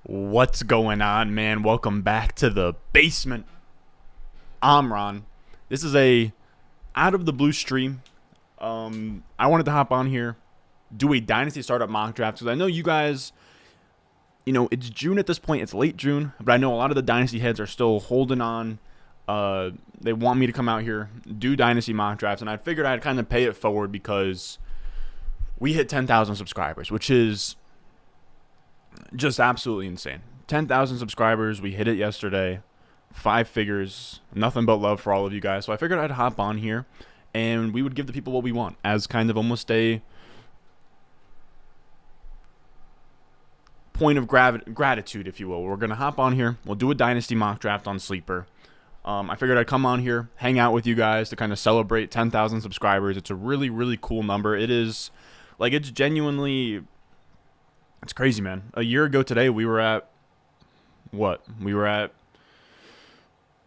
What's going on, man? Welcome back to the basement. I'm Ron. This is a out of the blue stream. I wanted to hop on here, do a Dynasty startup mock draft because I know you guys, it's June at this point. It's late June, but I know a lot of the Dynasty heads are still holding on. They want me to come out here, do Dynasty mock drafts, and I figured I'd kind of pay it forward because we hit 10,000 subscribers, which is just absolutely insane. 10,000 subscribers. We hit it yesterday. 5 figures. Nothing but love for all of you guys. So I figured I'd hop on here and we would give the people what we want as kind of almost a point of gratitude, if you will. We're going to hop on here. We'll do a Dynasty mock draft on Sleeper. I figured I'd come on here, hang out with you guys to kind of celebrate 10,000 subscribers. It's a really, really cool number. It is, it's genuinely... It's crazy, man. A year ago today, we were at, what? We were at,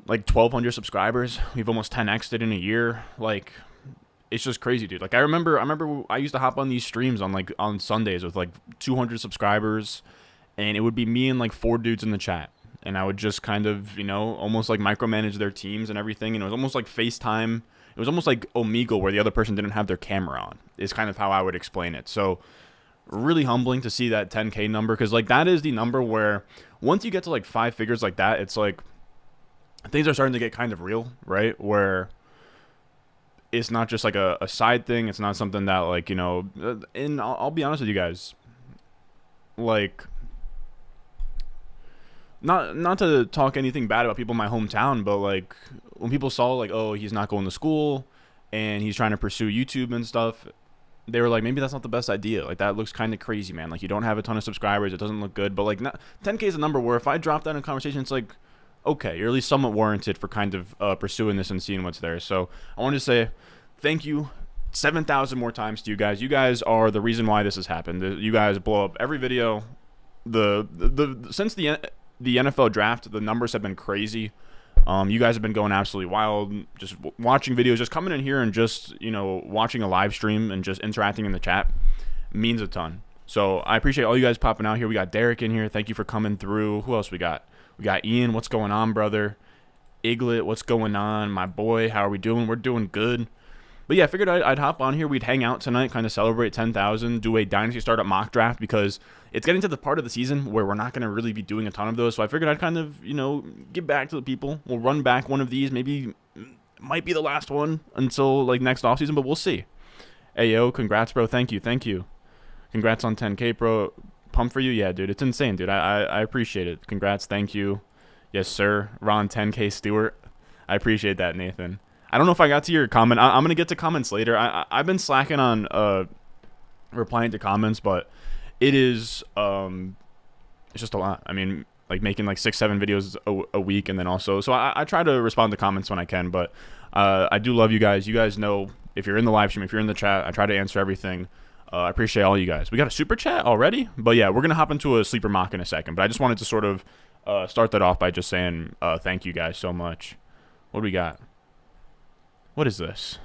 1,200 subscribers. We've almost 10x'd it in a year. It's just crazy, dude. I remember I used to hop on these streams on Sundays with, 200 subscribers, and it would be me and, 4 dudes in the chat. And I would just kind of, almost, micromanage their teams and everything. And it was almost like FaceTime. It was almost like Omegle, where the other person didn't have their camera on, is kind of how I would explain it. So... really humbling to see that 10K number because that is the number where once you get to 5 figures like that, it's things are starting to get kind of real, right? Where it's not just a side thing. It's not something that and I'll be honest with you guys, not to talk anything bad about people in my hometown, but when people saw oh, he's not going to school and he's trying to pursue YouTube and stuff, they were like, maybe that's not the best idea. That looks kind of crazy, man. You don't have a ton of subscribers. It doesn't look good. But, 10K is a number where if I drop that in a conversation, it's okay, you're at least somewhat warranted for kind of pursuing this and seeing what's there. So I wanted to say thank you 7,000 more times to you guys. You guys are the reason why this has happened. You guys blow up every video. Since the NFL draft, the numbers have been crazy. You guys have been going absolutely wild, just watching videos, just coming in here and just, watching a live stream and just interacting in the chat means a ton. So I appreciate all you guys popping out here. We got Derek in here. Thank you for coming through. Who else we got? We got Ian. What's going on, brother? Iglet, what's going on? My boy, how are we doing? We're doing good. But yeah, I figured I'd hop on here. We'd hang out tonight, kind of celebrate 10,000, do a Dynasty startup mock draft because it's getting to the part of the season where we're not going to really be doing a ton of those. So I figured I'd kind of, give back to the people. We'll run back one of these. Maybe might be the last one until next offseason, but we'll see. Hey, yo, congrats, bro. Thank you. Congrats on 10K, bro. Pumped for you. Yeah, dude, it's insane, dude. I appreciate it. Congrats. Thank you. Yes, sir. Ron 10K Stewart. I appreciate that, Nathan. I don't know if I got to your comment. I'm going to get to comments later. I've been slacking on replying to comments, but it is it's just a lot. I mean, making 6-7 videos a week, and then also, so I try to respond to comments when I can, but I do love you guys. You guys know, if you're in the live stream, if you're in the chat, I try to answer everything. I appreciate all you guys. We got a super chat already, but yeah, we're going to hop into a sleeper mock in a second, but I just wanted to sort of start that off by just saying thank you guys so much. What do we got? What is this?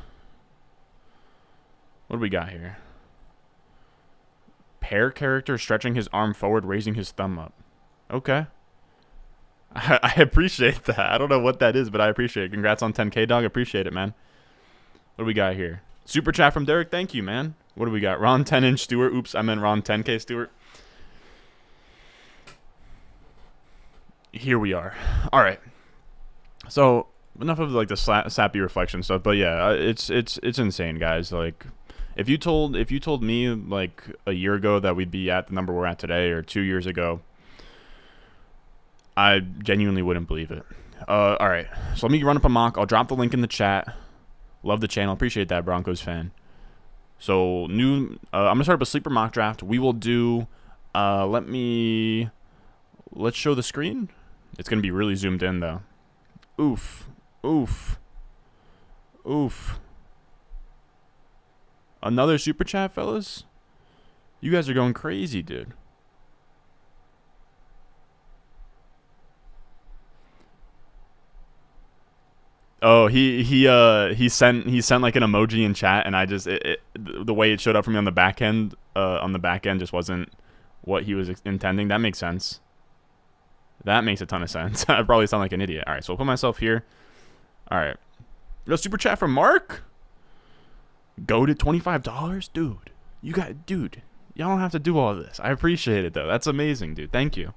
What do we got here? Pair character stretching his arm forward, raising his thumb up. Okay. I appreciate that. I don't know what that is, but I appreciate it. Congrats on 10K, dog. Appreciate it, man. What do we got here? Super chat from Derek. Thank you, man. What do we got? Ron 10-inch Stewart. Oops, I meant Ron 10K Stewart. Here we are. All right. So... enough of the sappy reflection stuff, but yeah, it's insane, guys. If you told me a year ago that we'd be at the number we're at today, or 2 years ago, I genuinely wouldn't believe it. All right, so let me run up a mock. I'll drop the link in the chat. Love the channel, appreciate that, Broncos fan. So I'm gonna start up a sleeper mock draft. We will do. Let's show the screen. It's gonna be really zoomed in though. Oof. Another super chat, fellas? You guys are going crazy, dude. Oh, he sent an emoji in chat, and I just the way it showed up for me on the back end just wasn't what he was intending. That makes sense. That makes a ton of sense. I probably sound like an idiot. All right, so I'll put myself here. All right. Yo, super chat from Mark. Go to $25, dude. Dude. Y'all don't have to do all of this. I appreciate it though. That's amazing, dude. Thank you.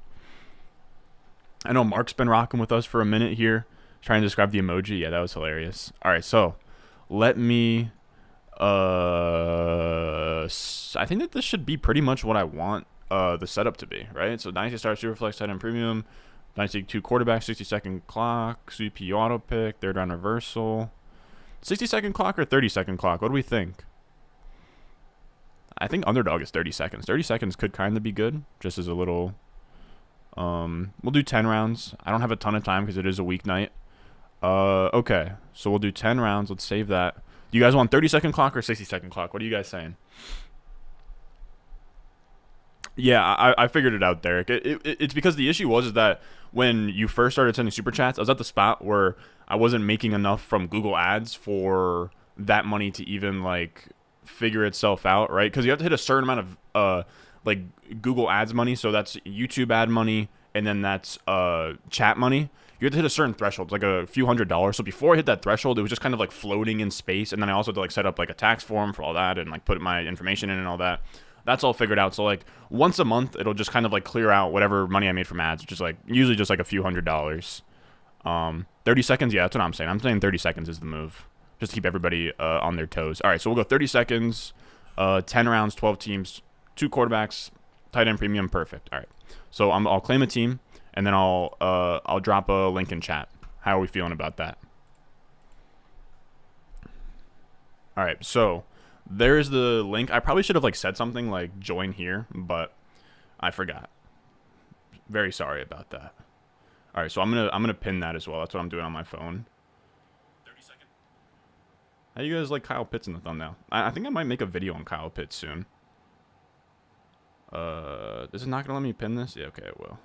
I know Mark's been rocking with us for a minute here, trying to describe the emoji. Yeah, that was hilarious. All right, so let me. I think that this should be pretty much what I want the setup to be, right? So Dynasty Star, Superflex, tight end premium, Dynasty 2 quarterback, 60-second clock, CP auto pick, third round reversal. 60-second clock or 30-second clock? What do we think? I think underdog is 30 seconds. 30 seconds could kind of be good, just as a little. We'll do 10 rounds. I don't have a ton of time because it is a weeknight. Okay, so we'll do 10 rounds. Let's save that. Do you guys want 30-second clock or 60-second clock? What are you guys saying? Yeah, I figured it out, Derek. It's because the issue was that when you first started sending super chats, I was at the spot where I wasn't making enough from Google Ads for that money to even like figure itself out, right? Because you have to hit a certain amount of like Google Ads money, so that's YouTube ad money, and then that's chat money. You have to hit a certain threshold, like a few $100s. So before I hit that threshold, it was just kind of like floating in space, and then I also had to like set up like a tax form for all that and like put my information in and all that. That's all figured out. So like once a month, it'll just kind of like clear out whatever money I made from ads, which is like usually just like a few $100s. 30 seconds, yeah, that's what I'm saying. I'm saying 30 seconds is the move, just to keep everybody on their toes. All right, so we'll go 30 seconds, 10 rounds, 12 teams, 2 quarterbacks, tight end premium, perfect. All right, so I'll claim a team, and then I'll drop a link in chat. How are we feeling about that? All right, so there's the link. I probably should have like said something like join here, but I forgot. Very sorry about that. All right, so I'm gonna pin that as well. That's what I'm doing on my phone. 30 seconds. How you guys like Kyle Pitts in the thumbnail? I think I might make a video on Kyle Pitts soon. This is not gonna let me pin this. Yeah, okay, it will.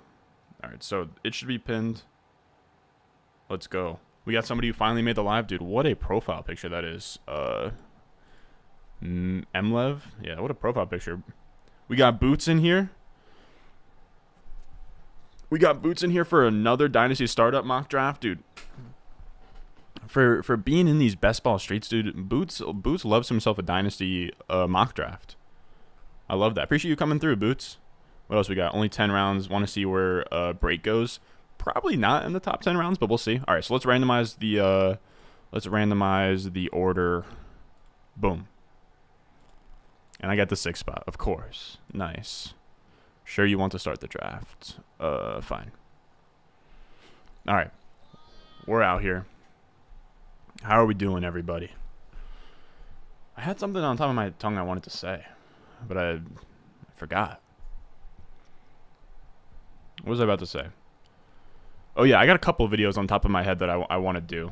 All right, so it should be pinned. Let's go. We got somebody who finally made the live, dude. What a profile picture that is. Mlev, yeah, what a profile picture. We got Boots in here. We got Boots in here for another Dynasty startup mock draft, dude. For being in these best ball streets, dude, Boots loves himself a Dynasty mock draft. I love that. Appreciate you coming through, Boots. What else we got? Only 10 rounds. Want to see where break goes. Probably not in the top 10 rounds, but we'll see. All right, so let's randomize the order. Boom. And I got the 6th spot, of course. Nice. Sure you want to start the draft. Fine. All right. We're out here. How are we doing, everybody? I had something on top of my tongue I wanted to say, but I forgot. What was I about to say? Oh, yeah, I got a couple of videos on top of my head that I want to do.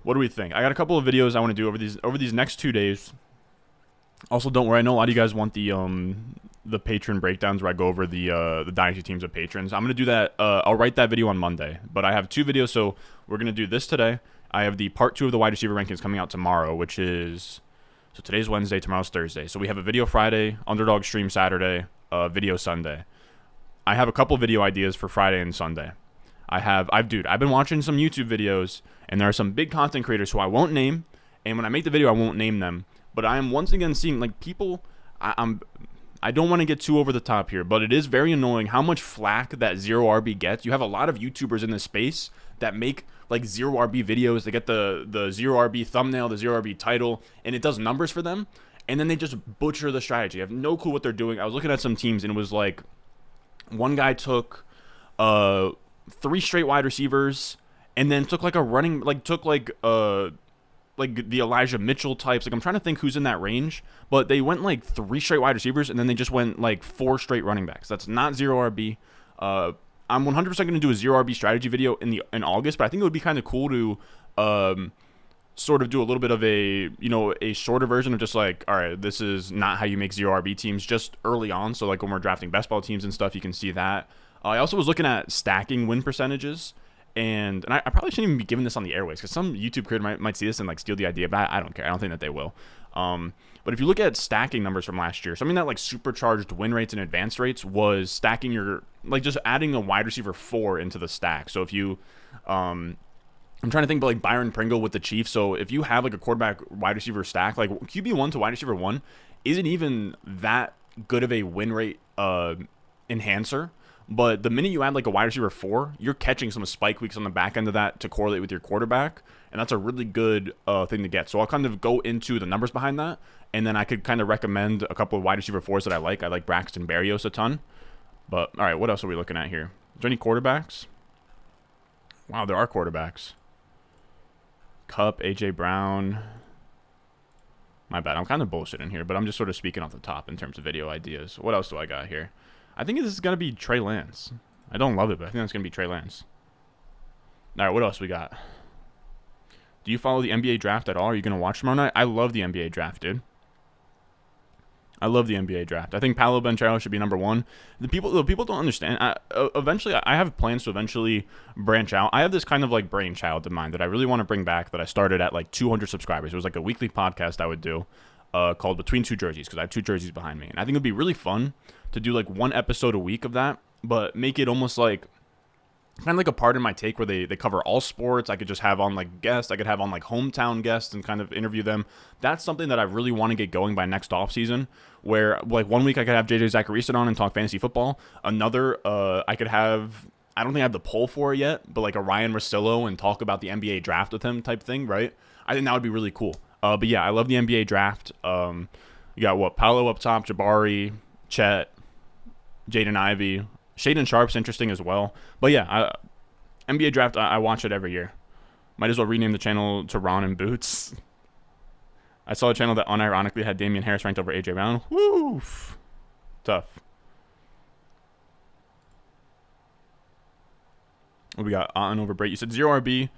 What do we think? I got a couple of videos I want to do over these next 2 days. Also, don't worry, I know a lot of you guys want the patron breakdowns where I go over the Dynasty teams of patrons. I'm going to do that. I'll write that video on Monday, but I have 2 videos, so we're going to do this today. I have the part 2 of the wide receiver rankings coming out tomorrow, which is, so today's Wednesday, tomorrow's Thursday. So we have a video Friday, underdog stream Saturday, video Sunday. I have a couple video ideas for Friday and Sunday. I've been watching some YouTube videos, and there are some big content creators who I won't name, and when I make the video, I won't name them. But I am once again seeing like people. I don't want to get too over the top here, but it is very annoying how much flack that 0RB gets. You have a lot of YouTubers in this space that make like 0RB videos. They get the 0RB thumbnail, the 0RB title, and it does numbers for them. And then they just butcher the strategy. I have no clue what they're doing. I was looking at some teams, and it was like one guy took 3 straight wide receivers, and then took like a running, like took like the Elijah Mitchell types. Like I'm trying to think who's in that range, but they went like 3 straight wide receivers, and then they just went like 4 straight running backs. That's not 0RB. I'm 100% going to do a 0RB strategy video in August, but I think it would be kind of cool to sort of do a little bit of a shorter version of just like, all right, this is not how you make 0RB teams just early on. So like when we're drafting best ball teams and stuff, you can see that. I also was looking at stacking win percentages, and I probably shouldn't even be giving this on the airways because some YouTube creator might see this and like steal the idea, but I don't care. I don't think that they will. But if you look at stacking numbers from last year, something that like supercharged win rates and advanced rates was stacking your, like, just adding a wide receiver 4 into the stack. So if you, I'm trying to think about like Byron Pringle with the Chiefs. So if you have like a quarterback wide receiver stack, like QB1 to wide receiver 1 isn't even that good of a win rate enhancer. But the minute you add like a wide receiver 4, you're catching some spike weeks on the back end of that to correlate with your quarterback. And that's a really good thing to get. So I'll kind of go into the numbers behind that. And then I could kind of recommend a couple of wide receiver 4s that I like. I like Braxton Berrios a ton. But, all right, what else are we looking at here? Is there any quarterbacks? Wow, there are quarterbacks. Cup, A.J. Brown. My bad. I'm kind of bullshitting here, but I'm just sort of speaking off the top in terms of video ideas. What else do I got here? I think this is going to be Trey Lance. I don't love it, but I think that's going to be Trey Lance. All right, what else we got? Do you follow the NBA draft at all? Are you going to watch tomorrow night? I love the NBA draft, dude. I love the NBA draft. I think Paolo Banchero should be number 1. The people don't understand. I have plans to eventually branch out. I have this kind of like brainchild in mind that I really want to bring back that I started at like 200 subscribers. It was like a weekly podcast I would do called Between Two Jerseys, because I have 2 jerseys behind me. And I think it would be really fun to do like 1 episode a week of that, but make it almost like kind of like a part in my take where they cover all sports. I could just have on like guests. I could have on like hometown guests and kind of interview them. That's something that I really want to get going by next offseason, where like 1 week I could have JJ Zachariason on and talk fantasy football. Another, I could have, I don't think I have the poll for it yet, but like a Ryan Russillo and talk about the NBA draft with him type thing, right? I think that would be really cool. But yeah, I love the NBA draft. You got what? Paolo up top, Jabari, Chet, Jaden Ivey. Shaden Sharp's interesting as well. But yeah, NBA draft, I watch it every year. Might as well rename the channel to Ron and Boots. I saw a channel that unironically had Damian Harris ranked over AJ Brown. Woo! Tough. What we got? On over Brait. You said 0RB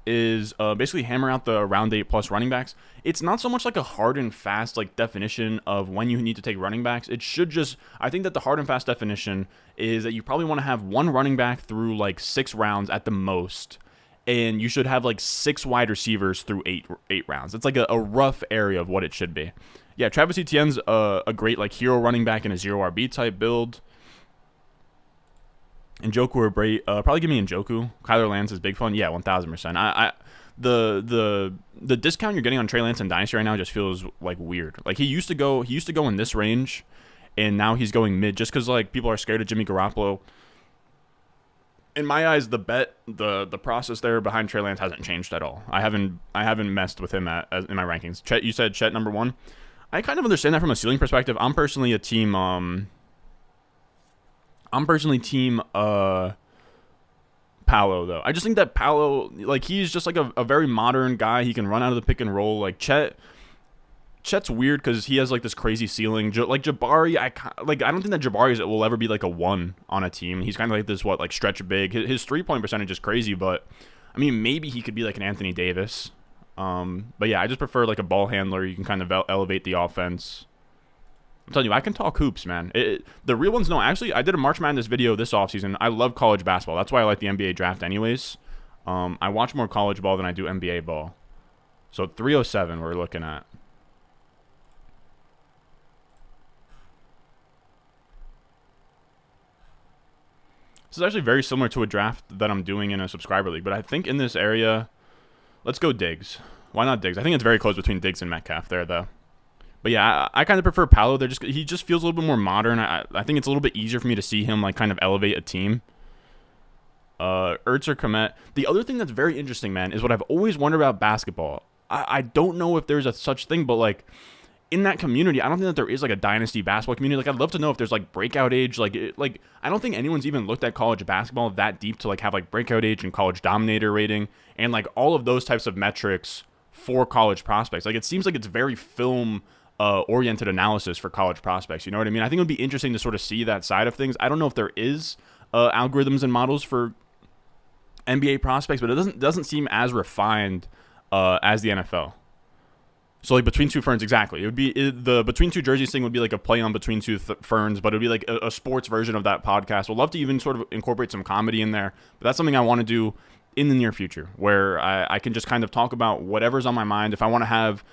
is basically hammer out the round 8 plus running backs. It's not so much like a hard and fast like definition of when you need to take running backs. It should just, I think that the hard and fast definition is that you probably want to have 1 running back through like 6 rounds at the most, and you should have like 6 wide receivers through 8 rounds. It's like a rough area of what it should be. Yeah, Travis Etienne's a great like hero running back in a 0RB type build. Njoku or Brait, probably give me Njoku. Kyler Lance is big fun. Yeah, 1,000%. The discount you're getting on Trey Lance and Dynasty right now just feels like weird. Like he used to go in this range, and now he's going mid just because like people are scared of Jimmy Garoppolo. In my eyes, the process there behind Trey Lance hasn't changed at all. I haven't messed with him in my rankings. Chet, you said Chet number 1. I kind of understand that from a ceiling perspective. I'm personally team Paolo, though. I just think that Paolo, like, he's just like a very modern guy. He can run out of the pick and roll. Like Chet's weird because he has like this crazy ceiling. Like Jabari, I don't think that Jabari will ever be like a 1 on a team. He's kind of like this stretch big. His 3-point percentage is crazy, but I mean maybe he could be like an Anthony Davis. But yeah, I just prefer like a ball handler. You can kind of elevate the offense. I'm telling you, I can talk hoops, man. The real ones, no. Actually, I did a March Madness video this offseason. I love college basketball. That's why I like the NBA draft anyways. I watch more college ball than I do NBA ball. So 307 we're looking at. This is actually very similar to a draft that I'm doing in a subscriber league. But I think in this area, let's go Diggs. Why not Diggs? I think it's very close between Diggs and Metcalf there, though. But yeah, I kind of prefer Paolo. He just feels a little bit more modern. I think it's a little bit easier for me to see him like kind of elevate a team. Ertz or Komet. The other thing that's very interesting, man, is what I've always wondered about basketball. I don't know if there's a such thing, but like in that community, I don't think that there is like a dynasty basketball community. Like I'd love to know if there's like breakout age. Like I don't think anyone's even looked at college basketball that deep to like have like breakout age and college dominator rating and like all of those types of metrics for college prospects. Like it seems like it's very film oriented analysis for college prospects. You know what I mean? I think it would be interesting to sort of see that side of things. I don't know if there is algorithms and models for NBA prospects, but it doesn't seem as refined as the NFL. So like Between Two Ferns, exactly. It would be the Between Two Jerseys thing would be like a play on Between Two Ferns, but it would be like a sports version of that podcast. We'd love to even sort of incorporate some comedy in there, but that's something I want to do in the near future, where I can just kind of talk about whatever's on my mind. If I want to have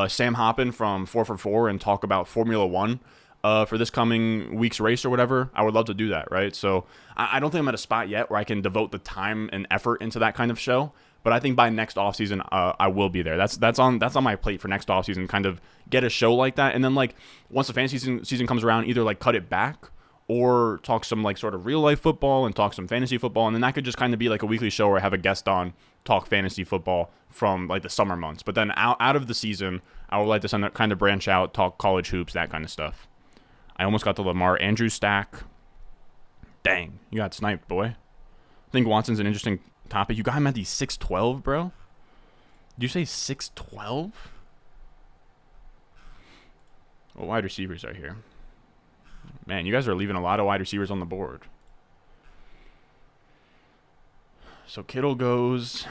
Sam Hoppen from 4 for 4 and talk about Formula One for this coming week's race or whatever, I would love to do that, right? So I don't think I'm at a spot yet where I can devote the time and effort into that kind of show. But I think by next offseason, I will be there. That's on my plate for next offseason, kind of get a show like that. And then, like, once the fantasy season comes around, either, like, cut it back or talk some, like, sort of real-life football and talk some fantasy football. And then that could just kind of be, like, a weekly show where I have a guest on, talk fantasy football from, like, the summer months. But then out of the season, I would like to kind of branch out, talk college hoops, that kind of stuff. I almost got the Lamar Andrews stack. Dang, you got sniped, boy. I think Watson's an interesting topic. You got him at the 6'12", bro? Did you say 6'12"? What wide receivers are here? Man, you guys are leaving a lot of wide receivers on the board. So Kittle goes.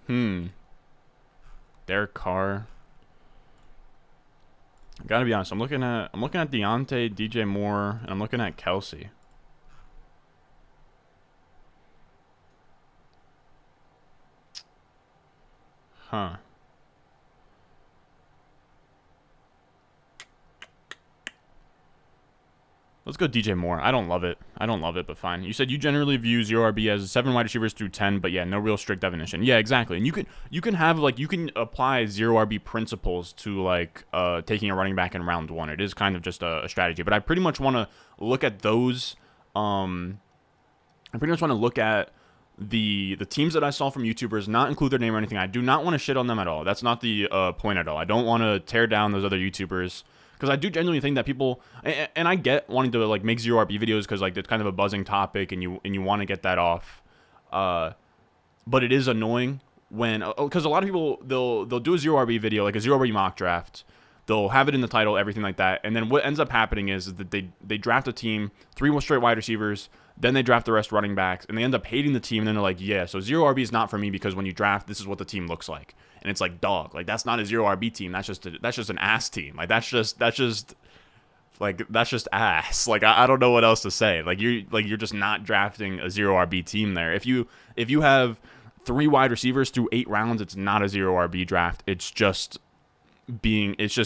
Derek Carr. I gotta be honest. I'm looking at Deontay, DJ Moore, and I'm looking at Kelsey. Huh. Let's go DJ Moore. I don't love it, but fine. You said you generally view 0RB as 7 wide receivers through 10, but yeah, no real strict definition. Yeah, exactly. And you can have, like, you can apply 0RB principles to, like, taking a running back in round 1. It is kind of just a strategy. But I pretty much want to look at those. I pretty much want to look at the teams that I saw from YouTubers, not include their name or anything. I do not want to shit on them at all. That's not the point at all. I don't want to tear down those other YouTubers. Because I do genuinely think that people, and I get wanting to, like, make 0RB videos because, like, it's kind of a buzzing topic and you want to get that off. But it is annoying when, because a lot of people, they'll do a 0RB video, like a 0RB mock draft. They'll have it in the title, everything like that. And then what ends up happening is that they draft a team, 3 straight wide receivers, then they draft the rest running backs, and they end up hating the team. And then they're like, yeah, so 0RB is not for me because when you draft, this is what the team looks like. And it's like, dog, like, that's not a 0RB team. That's just an ass team. Like, that's just ass. Like, I don't know what else to say. Like, you're just not drafting a 0RB team there. If you have 3 wide receivers through 8 rounds, it's not a 0RB draft. It's just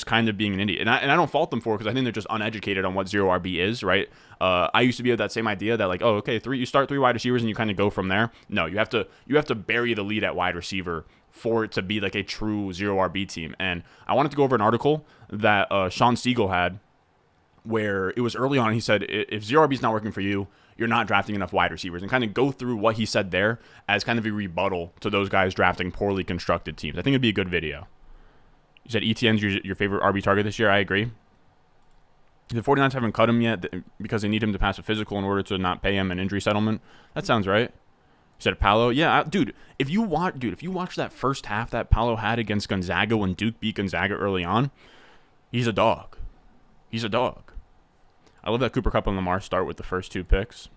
kind of being an idiot. And I don't fault them for it because I think they're just uneducated on what 0RB is, right? I used to be of that same idea that, like, oh, okay, you start 3 wide receivers and you kind of go from there. No, you have to bury the lead at wide receiver for it to be, like, a true 0RB team. And I wanted to go over an article that Sean Siegel had where it was early on. He said, if 0RB is not working for you, you're not drafting enough wide receivers, and kind of go through what he said there as kind of a rebuttal to those guys drafting poorly constructed teams. I think it'd be a good video. You said ETN's your favorite RB target this year. I agree. The 49ers haven't cut him yet because they need him to pass a physical in order to not pay him an injury settlement. That sounds right. You said Palo. Yeah, dude, if you watch that first half that Palo had against Gonzaga when Duke beat Gonzaga early on, he's a dog. He's a dog. I love that Cooper Kupp and Lamar start with the first 2 picks.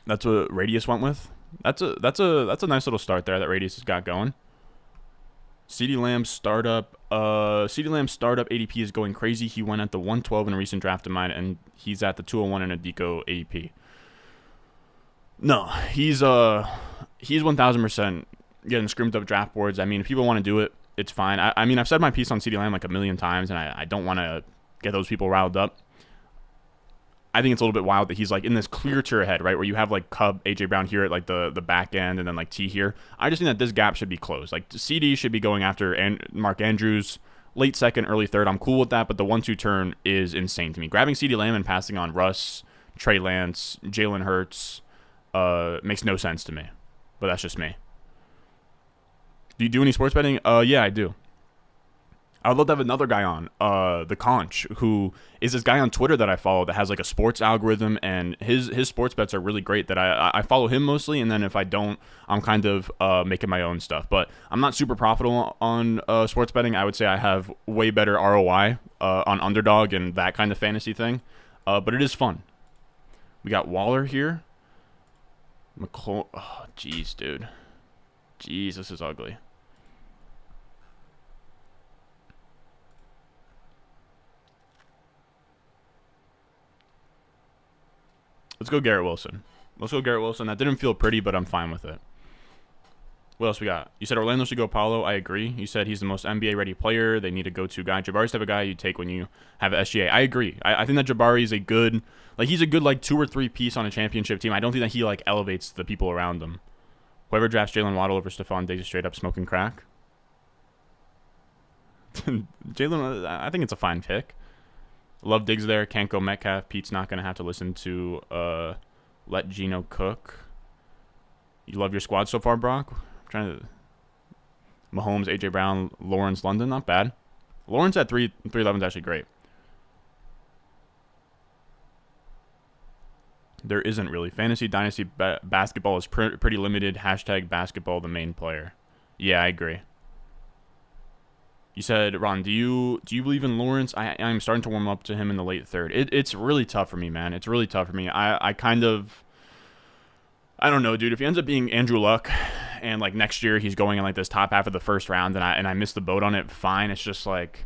That's what Radius went with. That's a nice little start there that Radius has got going. CeeDee Lamb's startup ADP is going crazy. He went at the 112 in a recent draft of mine, and he's at the 201 in a Deco ADP. No, he's 1000% getting scrimmed up draft boards. I mean, if people want to do it, it's fine. I mean, I've said my piece on CeeDee Lamb like a million times, and I don't want to get those people riled up. I think it's a little bit wild that he's, like, in this clear tier ahead, right, where you have, like, Cubb, AJ Brown here at, like, the back end, and then, like, T here. I just think that this gap should be closed. Like, CD should be going after Mark Andrews, late second, early third. I'm cool with that, but the 1-2 turn is insane to me. Grabbing CeeDee Lamb and passing on Russ, Trey Lance, Jalen Hurts makes no sense to me, but that's just me. Do you do any sports betting? Yeah, I do. I would love to have another guy on, the Conch, who is this guy on Twitter that I follow that has, like, a sports algorithm, and his sports bets are really great that I follow him mostly, and then if I don't, I'm kind of making my own stuff. But I'm not super profitable on sports betting. I would say I have way better ROI on Underdog and that kind of fantasy thing, but it is fun. We got Waller here. Oh, jeez, dude. Jeez, this is ugly. Let's go Garrett Wilson. That didn't feel pretty, but I'm fine with it. What else we got? You said Orlando should go Paulo. I agree. You said he's the most NBA ready player. They need a go-to guy. Jabari's the type of guy you take when you have an SGA. I agree. I think that Jabari is a good, like, he's a good, like, 2 or 3 piece on a championship team. I don't think that he, like, elevates the people around him. Whoever drafts Jalen Waddle over Stephon Diggs is straight up smoking crack. Jalen, I think it's a fine pick. Love Diggs there. Can't go Metcalf. Pete's not going to have to listen to let Geno cook. You love your squad so far, Brock? Trying to Mahomes, AJ Brown, Lawrence, London, not bad. Lawrence at 311 is actually great. There isn't really fantasy dynasty basketball is pretty limited. Hashtag basketball the main player. Yeah, I agree. You said, Ron, do you believe in Lawrence? I'm starting to warm up to him in the late third. It's really tough for me, man. It's really tough for me. I don't know, dude. If he ends up being Andrew Luck, and like next year he's going in like this top half of the first round, and I missed the boat on it, fine. It's just like,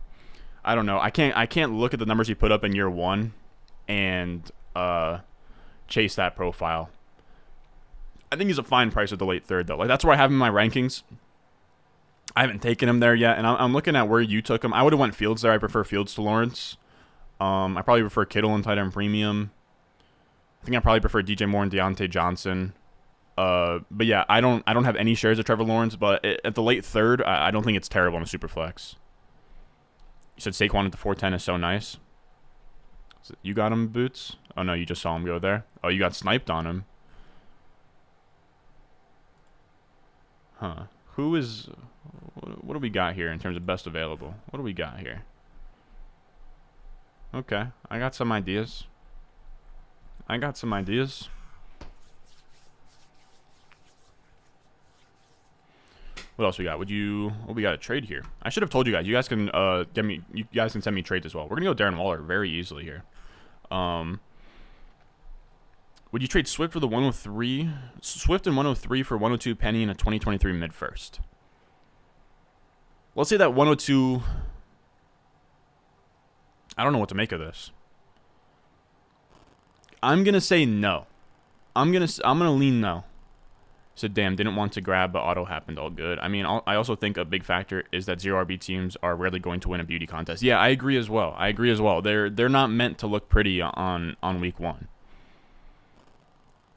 I don't know. I can't look at the numbers he put up in year 1 and chase that profile. I think he's a fine price at the late third though. Like that's where I have him in my rankings. I haven't taken him there yet, and I'm looking at where you took him. I would have went Fields there. I prefer Fields to Lawrence. I probably prefer Kittle and tight end premium. I think I probably prefer DJ Moore and Deontay Johnson. But yeah, I don't have any shares of Trevor Lawrence, but at the late third, I don't think it's terrible in a super flex. You said Saquon at the 410 is so nice. You got him, Boots? Oh no, you just saw him go there. Oh, you got sniped on him. Huh. What do we got here in terms of best available? What do we got here? Okay, I got some ideas. What else we got? What we got to trade here? I should have told you guys. You guys can you guys can send me trades as well. We're gonna go Darren Waller very easily here. Would you trade Swift for the 103? Swift and 103 for 102 Penny and a 2023 mid first. Let's say that 102. I don't know what to make of this. I'm gonna say no. I'm gonna lean no. So damn, didn't want to grab, but auto happened. All good. I mean, I also think a big factor is that 0 RB teams are rarely going to win a beauty contest. Yeah, I agree as well. They're not meant to look pretty on week 1.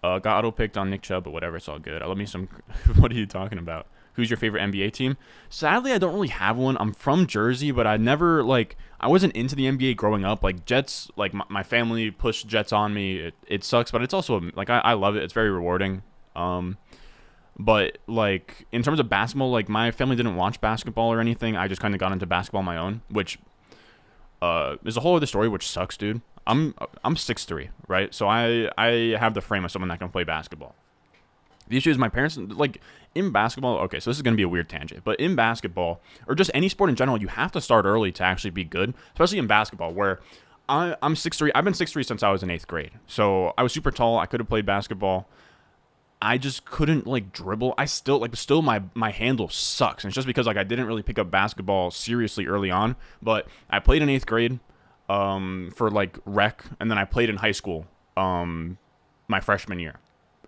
Got auto picked on Nick Chubb, but whatever, it's all good. I love me some. What are you talking about? Who's your favorite NBA team? Sadly, I don't really have one. I'm from Jersey, but I never, like, I wasn't into the NBA growing up. Like, Jets, like, my family pushed Jets on me. It sucks, but it's also, like, I love it. It's very rewarding. But, like, in terms of basketball, like, my family didn't watch basketball or anything. I just kind of got into basketball on my own, which is a whole other story, which sucks, dude. I'm 6'3", right? So I have the frame of someone that can play basketball. The issue is my parents, like, in basketball, okay, so this is going to be a weird tangent, but in basketball, or just any sport in general, you have to start early to actually be good, especially in basketball, where I'm 6'3". I've been 6'3" since I was in 8th grade. So I was super tall. I could have played basketball. I just couldn't, like, dribble. Still my handle sucks. And it's just because, like, I didn't really pick up basketball seriously early on. But I played in 8th grade for, like, rec, and then I played in high school my freshman year.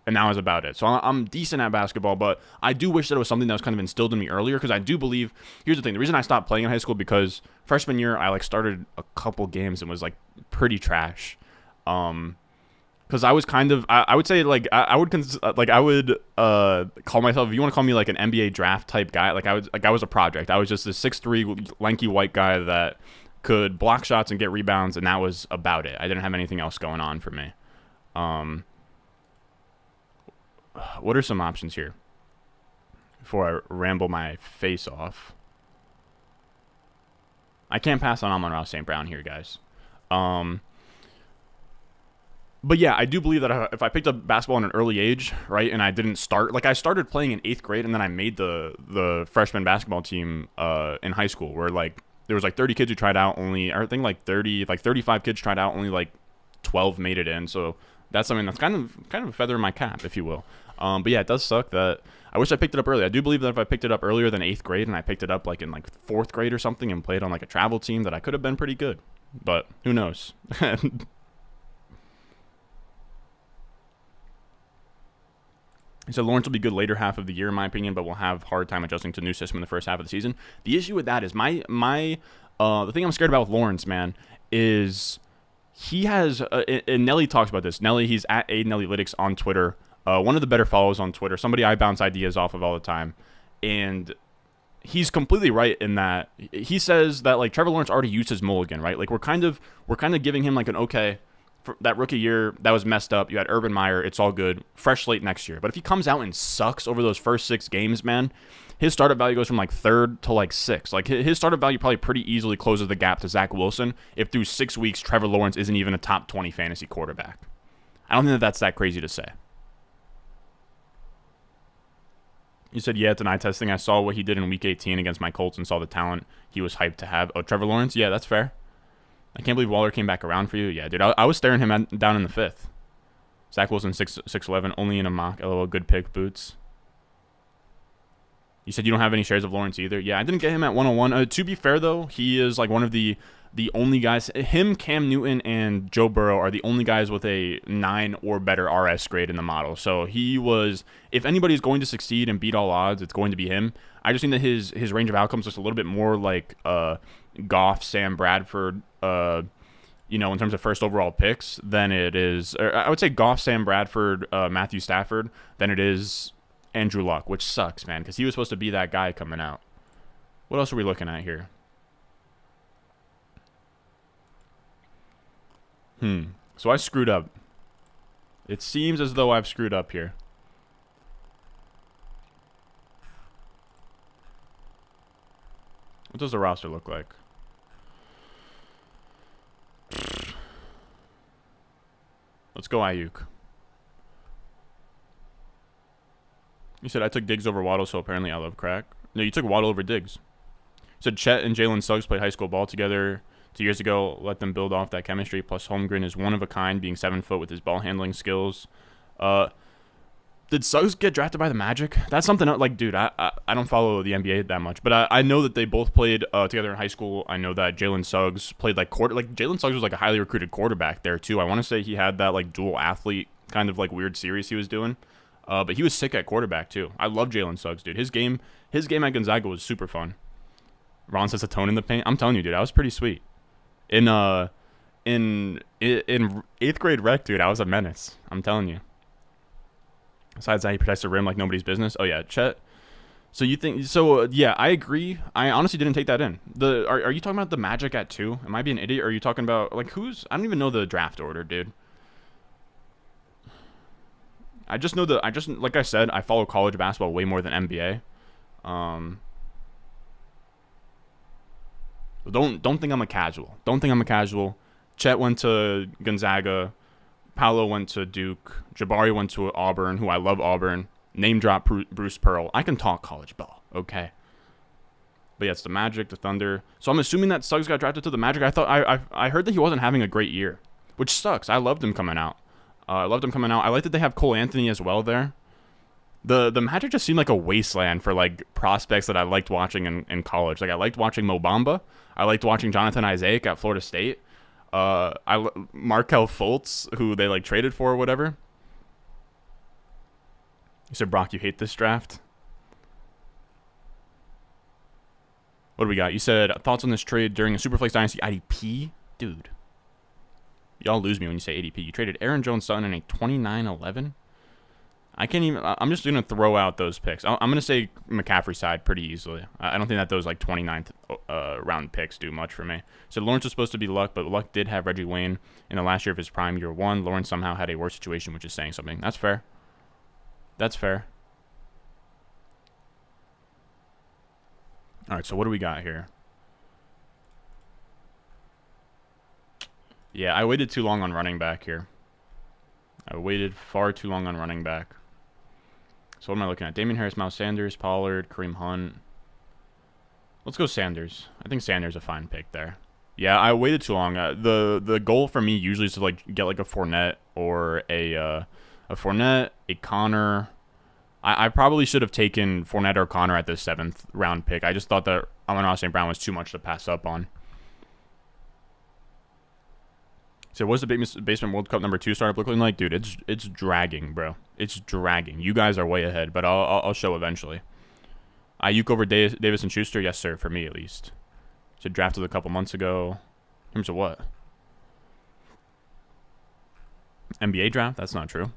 And that was about it. So I'm decent at basketball, but I do wish that it was something that was kind of instilled in me earlier, because I do believe, here's the thing, the reason I stopped playing in high school, because freshman year I, like, started a couple games and was, like, pretty trash. Because I was kind of, I would say, like, I would call myself, if you want to call me, like, an NBA draft type guy, like, I was a project. I was just this 6'3", lanky white guy that could block shots and get rebounds, and that was about it. I didn't have anything else going on for me. What are some options here before I ramble my face off? I can't pass on Amon-Ra St. Brown here, guys. But yeah, I do believe that if I picked up basketball at an early age, right, and I didn't start, like, I started playing in 8th grade, and then I made the freshman basketball team in high school, where, like, there was, like, 30 kids who tried out, only, I think, like, 35 kids tried out, only, like, 12 made it in. So that's something that's kind of a feather in my cap, if you will. But yeah, it does suck that I wish I picked it up early. I do believe that if I picked it up earlier than 8th grade, and I picked it up, like, in, like, 4th grade or something, and played on, like, a travel team, that I could have been pretty good. But who knows? He said Lawrence will be good later half of the year, in my opinion, but will have hard time adjusting to the new system in the first half of the season. The issue with that is the thing I'm scared about with Lawrence, man, is he has and Nelly talks about this. Nelly, he's at AidenEllylytics on Twitter. One of the better follows on Twitter. Somebody I bounce ideas off of all the time, and he's completely right in that he says that like Trevor Lawrence already used his mulligan, right? Like we're kind of giving him like an okay. For that rookie year, that was messed up. You had Urban Meyer. It's all good. Fresh slate next year. But if he comes out and sucks over those first 6 games, man, his startup value goes from like 3rd to like 6th. Like his startup value probably pretty easily closes the gap to Zach Wilson if through 6 weeks Trevor Lawrence isn't even a top 20 fantasy quarterback. I don't think that's that crazy to say. You said, yeah, it's an eye testing. I saw what he did in week 18 against my Colts and saw the talent he was hyped to have. Oh, Trevor Lawrence? Yeah, that's fair. I can't believe Waller came back around for you. Yeah, dude, I was staring him down in the 5th. Zach Wilson, 6'11", only in a mock. LOL, good pick, Boots. You said you don't have any shares of Lawrence either. Yeah, I didn't get him at 101. To be fair, though, he is like one of the only guys. Him, Cam Newton, and Joe Burrow are the only guys with a 9 or better RS grade in the model. So he was, if anybody's going to succeed and beat all odds, it's going to be him. I just think that his range of outcomes is a little bit more like Goff, Sam Bradford, in terms of first overall picks than it is, or I would say Goff, Sam Bradford, Matthew Stafford than it is Andrew Luck, which sucks, man, because he was supposed to be that guy coming out. What else are we looking at here? So I screwed up. It seems as though I've screwed up here. What does the roster look like? Let's go Ayuk. You said I took Diggs over Waddle, so apparently I love crack. No, you took Waddle over Diggs. You said Chet and Jalen Suggs played high school ball together 2 years ago. Let them build off that chemistry. Plus, Holmgren is one of a kind, being 7 foot with his ball handling skills. Did Suggs get drafted by the Magic? That's something like, dude, I don't follow the NBA that much, but I know that they both played together in high school. I know that Jalen Suggs played Jalen Suggs was like a highly recruited quarterback there too. I want to say he had that like dual athlete kind of like weird series he was doing, but he was sick at quarterback too. I love Jalen Suggs, dude. His game at Gonzaga was super fun. Ron says a tone in the paint. I'm telling you, dude, I was pretty sweet. In 8th grade rec, dude, I was a menace. I'm telling you. Besides that, he protects the rim like nobody's business. Oh, yeah, Chet. So you think... So, yeah, I agree. I honestly didn't take that in. Are you talking about the Magic at 2? Am I being an idiot? Or are you talking about... Like, who's... I don't even know the draft order, dude. I just know that... Like I said, I follow college basketball way more than NBA. Don't think I'm a casual. Don't think I'm a casual. Chet went to Gonzaga. Paolo went to Duke. Jabari went to Auburn, who I love Auburn. Name drop Bruce Pearl. I can talk college ball, okay? But yeah, it's the Magic, the Thunder. So I'm assuming that Suggs got drafted to the Magic. I heard that he wasn't having a great year, which sucks. I loved him coming out. I like that they have Cole Anthony as well there. The Magic just seemed like a wasteland for like prospects that I liked watching in college. Like I liked watching Mo Bamba. I liked watching Jonathan Isaac at Florida State. Markelle Fultz, who they like traded for or whatever. You said, Brock, you hate this draft? What do we got? You said, thoughts on this trade during a Superflex Dynasty IDP? Dude. Y'all lose me when you say ADP. You traded Aaron Jones-Sutton in a 29-11? I can't even... I'm just going to throw out those picks. I'm going to say McCaffrey side pretty easily. I don't think that those like 29th round picks do much for me. So Lawrence was supposed to be Luck, but Luck did have Reggie Wayne in the last year of his prime, year 1. Lawrence somehow had a worse situation, which is saying something. That's fair. That's fair. All right, so what do we got here? Yeah, I waited too long on running back here. I waited far too long on running back. So what am I looking at? Damian Harris, Miles Sanders, Pollard, Kareem Hunt. Let's go Sanders. I think Sanders is a fine pick there. Yeah, I waited too long. The goal for me usually is to like get like a Fournette or a Fournette, a Connor. I probably should have taken Fournette or Connor at the 7th round pick. I just thought that Amon-Ra St. Brown was too much to pass up on. So what's the basement World Cup #2 startup looking like? Dude, it's dragging, bro. It's dragging. You guys are way ahead, but I'll show eventually. Ayuk over Davis and Schuster? Yes, sir, for me at least. So drafted a couple months ago. In terms of what? NBA draft? That's not true.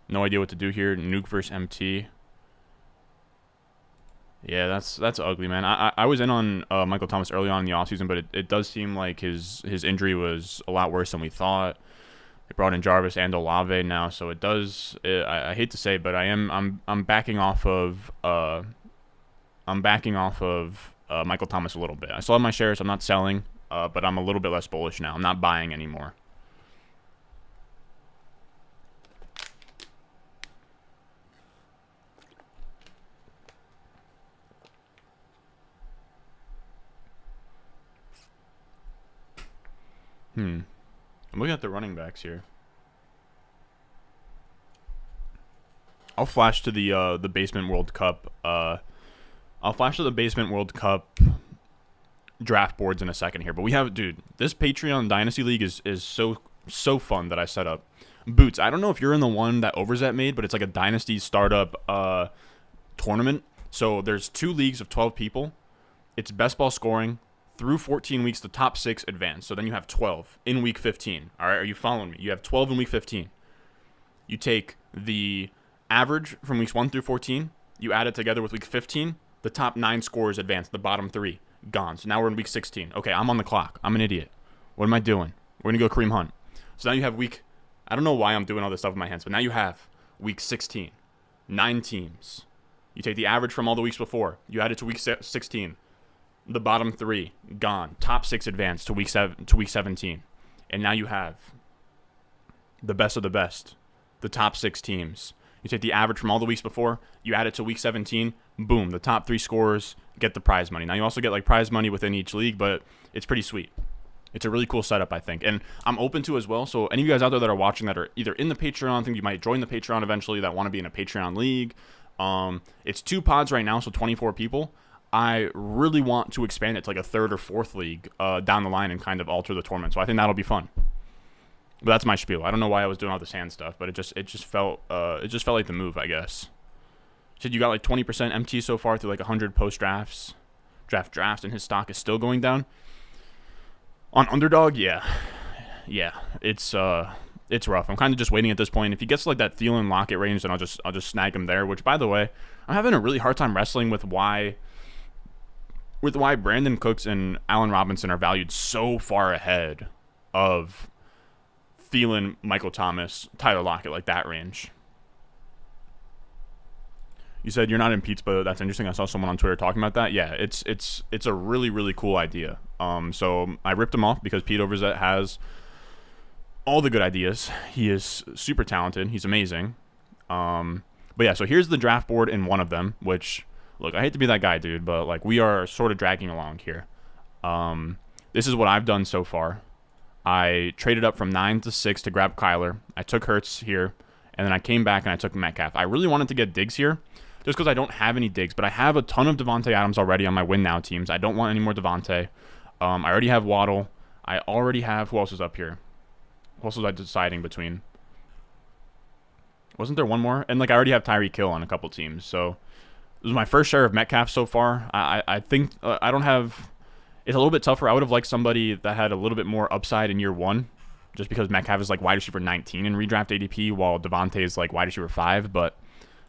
No idea what to do here. Nuke versus MT. Yeah, that's ugly, man. I was in on Michael Thomas early on in the offseason, but it does seem like his injury was a lot worse than we thought. They brought in Jarvis and Olave now, so it does. I hate to say, but I'm backing off of Michael Thomas a little bit. I still have my shares. I'm not selling, but I'm a little bit less bullish now. I'm not buying anymore. I'm looking at the running backs here. I'll flash to the Basement World Cup. I'll flash to the Basement World Cup draft boards in a second here. But we have, dude, this Patreon Dynasty League is so fun that I set up. Boots, I don't know if you're in the one that Overzet made, but it's like a Dynasty startup tournament. So there's 2 leagues of 12 people. It's best ball scoring. Through 14 weeks, the top 6 advance. So then you have 12 in week 15. All right, are you following me? You have 12 in week 15. You take the average from weeks 1 through 14. You add it together with week 15. The top 9 scorers advance. The bottom 3 gone. So now we're in week 16. Okay, I'm on the clock. I'm an idiot. What am I doing? We're going to go Kareem Hunt. So now you have week... I don't know why I'm doing all this stuff with my hands, but now you have week 16. 9 teams. You take the average from all the weeks before. You add it to week 16. The bottom 3 gone. Top 6 advanced to week 17, and now you have the best of the best, the top 6 teams. You take the average from all the weeks before, you add it to week 17. Boom, the top 3 scorers get the prize money. Now you also get like prize money within each league, but it's pretty sweet. It's a really cool setup, I think, and I'm open to as well. So any of you guys out there that are watching that are either in the Patreon, think you might join the Patreon eventually, that want to be in a Patreon league. It's 2 pods right now, so 24 people. I really want to expand it to like a 3rd or 4th league down the line and kind of alter the tournament. So I think that'll be fun. But that's my spiel. I don't know why I was doing all this hand stuff, but it just felt like the move, I guess. Said you got like 20% MT so far through like 100 post drafts, and his stock is still going down. On Underdog, yeah, it's rough. I'm kind of just waiting at this point. If he gets to like that Thielen Lockett range, then I'll just snag him there. Which, by the way, I'm having a really hard time wrestling with why Brandon Cooks and Allen Robinson are valued so far ahead of Thielen, Michael Thomas, Tyler Lockett, like that range. You said you're not in Pete's, but that's interesting. I saw someone on Twitter talking about that. Yeah, it's a really, really cool idea. So I ripped him off because Pete Overzet has all the good ideas. He is super talented. He's amazing. But yeah, so here's the draft board in one of them, which... Look, I hate to be that guy, dude, but like we are sort of dragging along here. This is what I've done so far. I traded up from 9 to 6 to grab Kyler. I took Hurts here, and then I came back and I took Metcalf. I really wanted to get Diggs here, just because I don't have any Diggs, but I have a ton of Devontae Adams already on my win now teams. I don't want any more Devontae. I already have Waddle. I already have... Who else is up here? Who else was I deciding between? Wasn't there one more? And like I already have Tyreek Hill on a couple teams, so... This is my first share of Metcalf so far. I think I don't have... It's a little bit tougher. I would have liked somebody that had a little bit more upside in year 1, just because Metcalf is like wide receiver 19 in redraft ADP, while Devontae is like wide receiver 5. But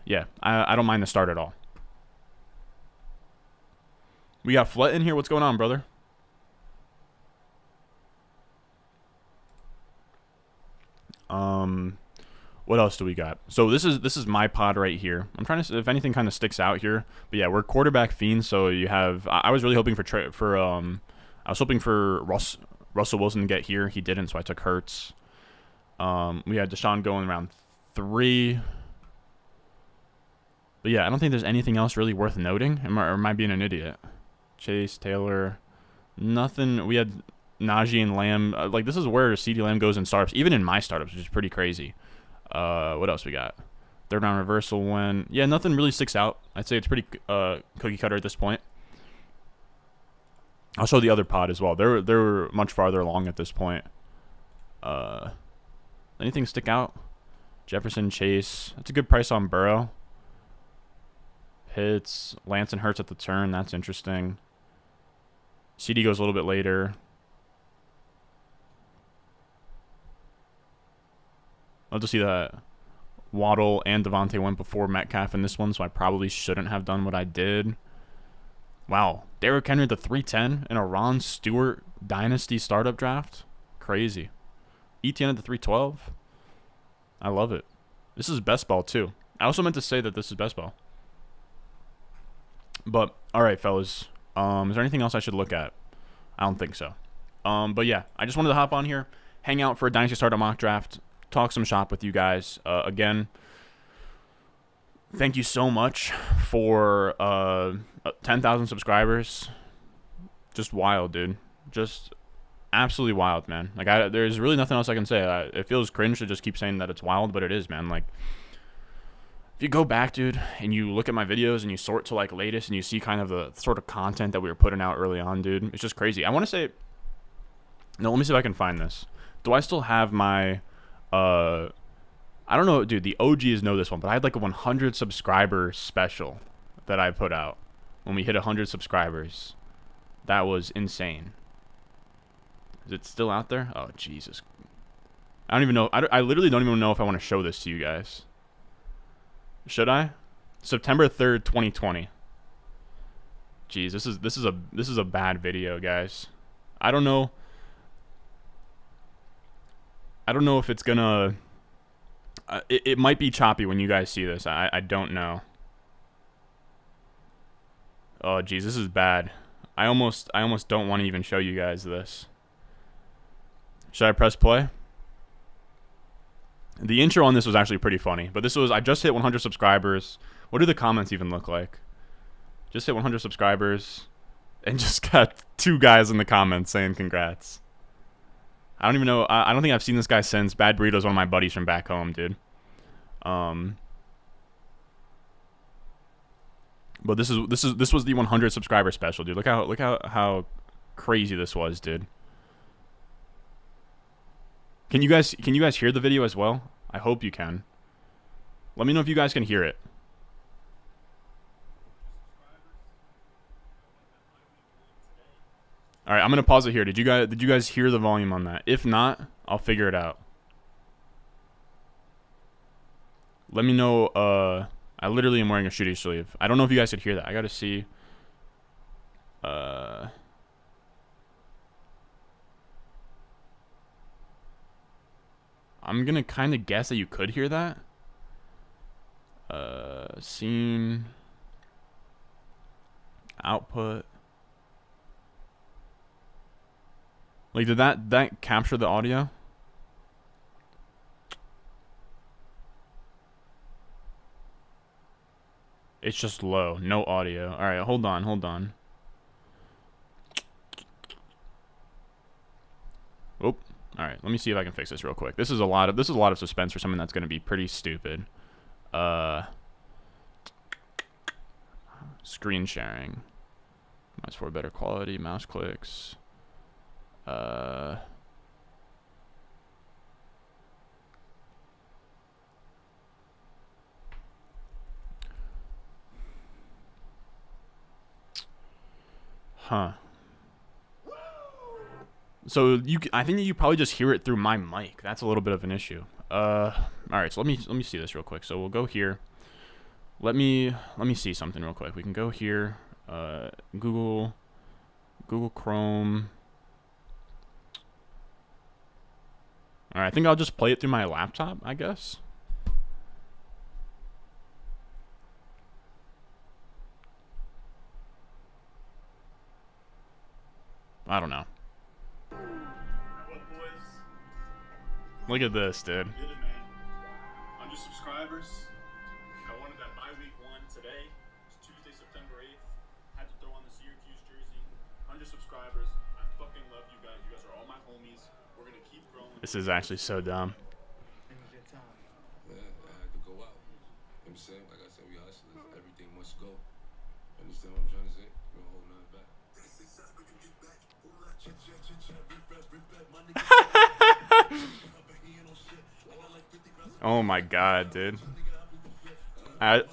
yeah, I don't mind the start at all. We got Flett in here. What's going on, brother? What else do we got? So this is my pod right here. I'm trying to see if anything kind of sticks out here. But yeah, we're quarterback fiends. So you have... I was really hoping I was hoping for Russell Wilson to get here. He didn't, so I took Hurts. We had Deshaun going around 3. But yeah, I don't think there's anything else really worth noting. Or am I being an idiot? Chase, Taylor, nothing. We had Najee and Lamb. Like this is where CeeDee Lamb goes in startups, even in my startups, which is pretty crazy. What else we got? 3rd round reversal win. Yeah, nothing really sticks out. I'd say it's pretty cookie cutter at this point. I'll show the other pod as well. They're much farther along at this point. Anything stick out? Jefferson, Chase. That's a good price on Burrow. Hits. Lance and Hurts at the turn. That's interesting. CD goes a little bit later. Love to see that Waddle and Devontae went before Metcalf in this one, so I probably shouldn't have done what I did. Wow. Derrick Henry the 310 in a Ron Stewart Dynasty startup draft. Crazy. ETN at the 312. I love it. This is best ball, too. I also meant to say that this is best ball. But, alright, fellas. Is there anything else I should look at? I don't think so. But yeah, I just wanted to hop on here, hang out for a Dynasty Startup mock draft, talk some shop with you guys. Again, thank you so much for 10,000 subscribers. Just wild, dude. Just absolutely wild, man. Like, there's really nothing else I can say. It feels cringe to just keep saying that it's wild, but it is, man. Like, if you go back, dude, and you look at my videos and you sort to, like, latest and you see kind of the sort of content that we were putting out early on, dude, it's just crazy. I want to say... No, let me see if I can find this. Do I still have my... I don't know, dude, the OGs know this one, but I had, like, a 100 subscriber special that I put out when we hit 100 subscribers. That was insane. Is it still out there? Oh, Jesus. I don't even know. I literally don't even know if I want to show this to you guys. Should I? September 3rd, 2020. Jeez, this is a bad video, guys. I don't know. I don't know if it's gonna. It might be choppy when you guys see this. I don't know. Oh, jeez, this is bad. I almost don't want to even show you guys this. Should I press play? The intro on this was actually pretty funny, but this was, I just hit 100 subscribers. What do the comments even look like? Just hit 100 subscribers and just got 2 guys in the comments saying congrats. I don't even know. I don't think I've seen this guy since. Bad Burrito's one of my buddies from back home, dude. But this was the 100 subscriber special, dude. Look how crazy this was, dude. Can you guys hear the video as well? I hope you can. Let me know if you guys can hear it. All right, I'm gonna pause it here. Did you guys hear the volume on that? If not, I'll figure it out. Let me know. I literally am wearing a shooting sleeve. I don't know if you guys could hear that. I gotta see. I'm gonna kind of guess that you could hear that. Scene. Output. Like, did that capture the audio? It's just low. No audio. Alright, hold on. Oh. Alright, let me see if I can fix this real quick. This is a lot of suspense for something that's gonna be pretty stupid. Screen sharing. Mouse for better quality, mouse clicks. Huh. So I think you probably just hear it through my mic. That's a little bit of an issue. All right. So let me see this real quick. So we'll go here. Let me see something real quick. We can go here. Google Chrome. All right. I think I'll just play it through my laptop, I guess. I don't know. Look at this, dude. Did it, man. 100 subscribers. I wanted that bye-week one today. It's Tuesday, September 8th. Had to throw on the Syracuse jersey. 100 subscribers. I fucking love you guys. You guys are all my homies. We're gonna keep growing. This is actually so dumb. Yeah, I had to go out. You know what I'm saying? Like I said, we hustlers. Everything must go. Understand what I'm trying to say? We'll hold nothing back. Oh my god, dude. I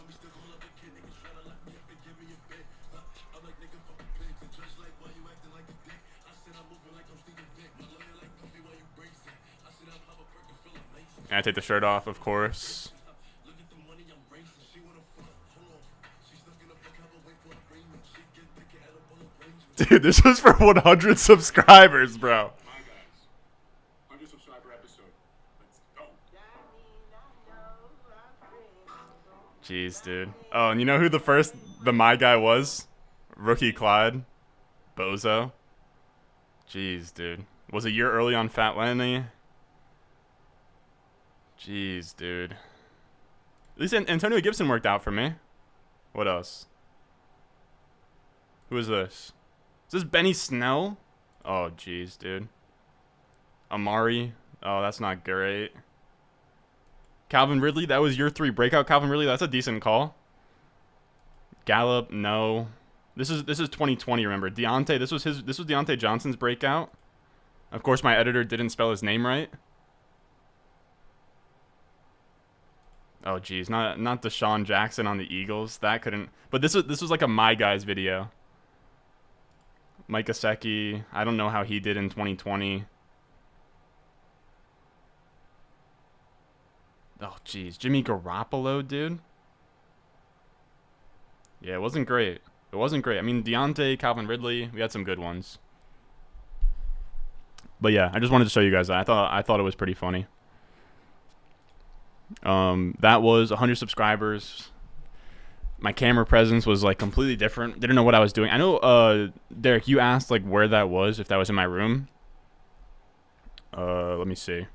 I take the shirt off, of course. Dude, this was for 100 subscribers, bro. My guys, 100 subscriber episode. Let's go. Jeez, dude. Oh, and you know who the my guy was? Rookie Clyde. Bozo. Jeez, dude. Was a year early on Fat Lenny. Jeez, dude. At least Antonio Gibson worked out for me. What else? Who is this? Is this Benny Snell? Oh, jeez, dude. Amari. Oh, that's not great. Calvin Ridley. That was year 3 breakout. Calvin Ridley. That's a decent call. Gallup. No. This is 2020. Remember, Deontay. This was Deontay Johnson's breakout. Of course, my editor didn't spell his name right. Oh, geez, not Deshaun Jackson on the Eagles. That couldn't. But this was like a my guys video. Mike Gesicki. I don't know how he did in 2020. Oh, geez, Jimmy Garoppolo, dude. Yeah, it wasn't great. It wasn't great. I mean, Deontay, Calvin Ridley, we had some good ones. But yeah, I just wanted to show you guys that. I thought it was pretty funny. That was 100 subscribers. My camera presence was like completely different. Didn't know what I was doing. I know, Derek, you asked like where that was, if that was in my room. Let me see.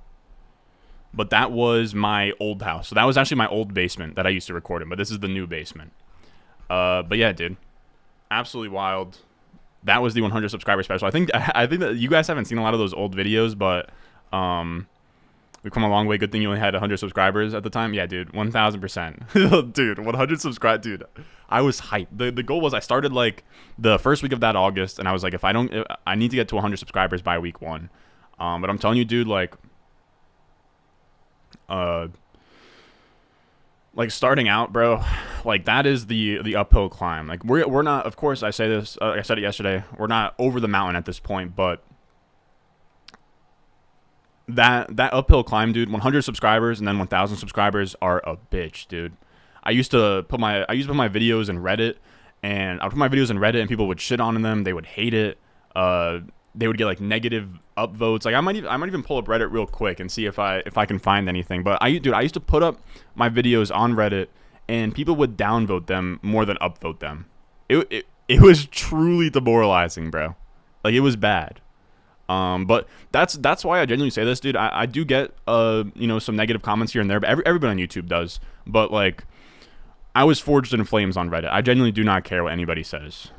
But that was my old house. So that was actually my old basement that I used to record in. But this is the new basement. But yeah, dude, absolutely wild. That was the 100 subscriber special. I think that you guys haven't seen a lot of those old videos, but we've come a long way. Good thing you only had 100 subscribers at the time. Yeah, dude, 1,000%. Dude, 100 subscribe, dude. I was hyped. The goal was I started like the first week of that August, and I was like, I need to get to 100 subscribers by week 1. But I'm telling you, dude, like starting out, bro, like that is the uphill climb. Like we're not, of course, I say this, I said it yesterday, we're not over the mountain at this point, but that uphill climb, dude, 100 subscribers and then 1,000 subscribers are a bitch, dude. I used to put my videos in Reddit, and I would put my videos in Reddit, and people would shit on them. They would hate it. They would get like negative upvotes. Like I might even pull up Reddit real quick and see if I can find anything. But I used to put up my videos on Reddit, and people would downvote them more than upvote them. It was truly demoralizing, bro. Like it was bad. But that's why I genuinely say this, dude. I do get some negative comments here and there, but everybody on YouTube does. But like, I was forged in flames on Reddit. I genuinely do not care what anybody says.